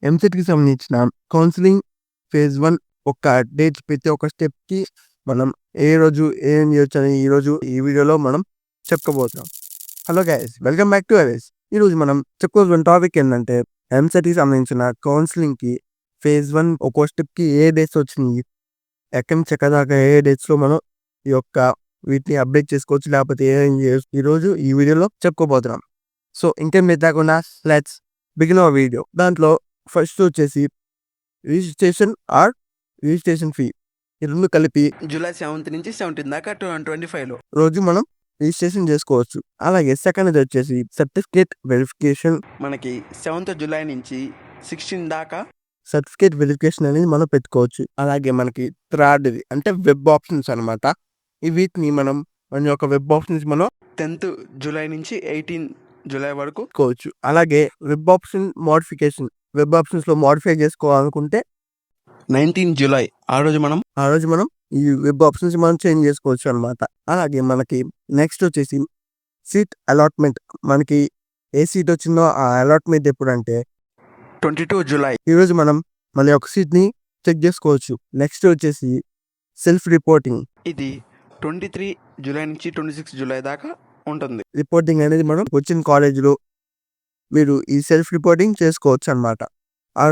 ఎంసెట్‌కి సంబంధించిన counselling phase 1 ఒక date ప్రతి ఒక్క స్టెప్‌కి మనం ఏ రోజు ఏం చేయొచ్చని ఈరోజు ఈ వీడియోలో మనం చెప్పుకోబోతున్నాం. Hello guys, welcome back to అవేస్. ఈరోజు మనం చెప్పుకోవాల్సిన టాపిక్ ఏంటంటే ఎంసెట్‌కి సంబంధించిన కౌన్సెలింగ్‌కి ఫేజ్ 1 ఒక్కో స్టెప్‌కి ఏ డేట్స్ వచ్చినాయి, ఎక్కడి నుంచి ఎక్కడి దాకా ఏ డేట్స్‌లో మనం ఈ యొక్క వీటిని అప్డేట్ చేసుకోవచ్చు, లేకపోతే ఏం చేయొచ్చు ఈరోజు ఈ వీడియోలో చెప్పుకోబోతున్నాం. సో ఇంకేం లేకుండా లెట్స్ బిగిన్ అవర్ వీడియో. దాంట్లో ఫస్ట్ వచ్చేసి రిజిస్ట్రేషన్ ఫీ ఈ రెండు కలిపి జూలై 7th నుంచి 17 దాకా 2025లో రోజు మనం రిజిస్ట్రేషన్ చేసుకోవచ్చు. అలాగే సెకండ్ వచ్చేసి సర్టిఫికేట్ వెరిఫికేషన్. మనకి 7th జూలై నుంచి 16 దాకా సర్టిఫికేట్ వెరిఫికేషన్ అనేది మనం పెట్టుకోవచ్చు. అలాగే మనకి థర్డ్‌ది అంటే వెబ్ ఆప్షన్స్ అనమాట. వీటిని మన యొక్క వెబ్ ఆప్షన్స్ మనం 10th జూలై నుంచి 18 జూలై వరకు పెట్టుకోవచ్చు. అలాగే వెబ్ ఆప్షన్ మోడిఫికేషన్, వెబ్ ఆప్షన్స్‌లో మోడిఫై చేసుకోవాలనుకుంటే 19 జూలై ఆ రోజు మనం ఈ వెబ్ ఆప్షన్స్ మనం చేంజ్ చేసుకోవచ్చు అనమాట. అలాగే మనకి నెక్స్ట్ వచ్చేసి సీట్ అలాట్మెంట్. మనకి ఏ సీట్ వచ్చిందో ఆ అలాట్మెంట్ ఎప్పుడంటే 22 జూలై ఈరోజు మనం మన యొక్క సీట్‌ని చెక్ చేసుకోవచ్చు. నెక్స్ట్ వచ్చేసి సెల్ఫ్ రిపోర్టింగ్. ఇది 23 జూలై నుంచి 26 జూలై దాకా ఉంటుంది. రిపోర్టింగ్ అనేది మనం వచ్చిన కాలేజీలో మీరు ఈ సెల్ఫ్ రిపోర్టింగ్ చేసుకోవచ్చు అనమాట. ఆ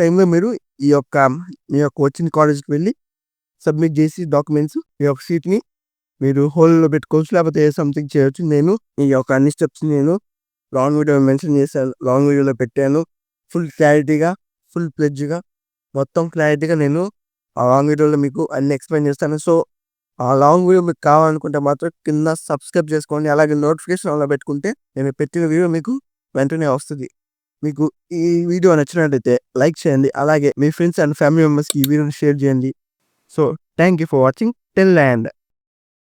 టైంలో మీరు మీ యొక్క వచ్చిన కాలేజ్‌కి వెళ్ళి సబ్మిట్ చేసి డాక్యుమెంట్స్ మీ యొక్క సీట్‌ని మీరు హోల్డ్‌లో పెట్టుకోవచ్చు, లేకపోతే సంథింగ్ చేయొచ్చు. నేను ఈ యొక్క అన్ని స్టెప్స్ నేను లాంగ్ వీడియోలో మెన్షన్ చేశాను, లాంగ్ వీడియోలో పెట్టాను. ఫుల్ క్లారిటీగా, ఫుల్ ప్లెడ్జ్‌గా, మొత్తం క్లారిటీగా నేను ఆ లాంగ్ వీడియోలో మీకు అన్ని ఎక్స్‌ప్లెయిన్ చేస్తాను. సో ఆ లాంగ్ వీడియో మీకు కావాలనుకుంటే మాత్రం కింద సబ్స్క్రైబ్ చేసుకోండి. అలాగే నోటిఫికేషన్ ఆన్‌లో పెట్టుకుంటే నేను పెట్టిన వీడియో మీకు వెంటనే వస్తది. మీకు ఈ వీడియో నచ్చినట్లయితే లైక్ చేయండి. అలాగే మీ ఫ్రెండ్స్ అండ్ ఫ్యామిలీ మెంబర్స్‌కి ఈ వీడియోని షేర్ చేయండి. So thank you for watching till the end.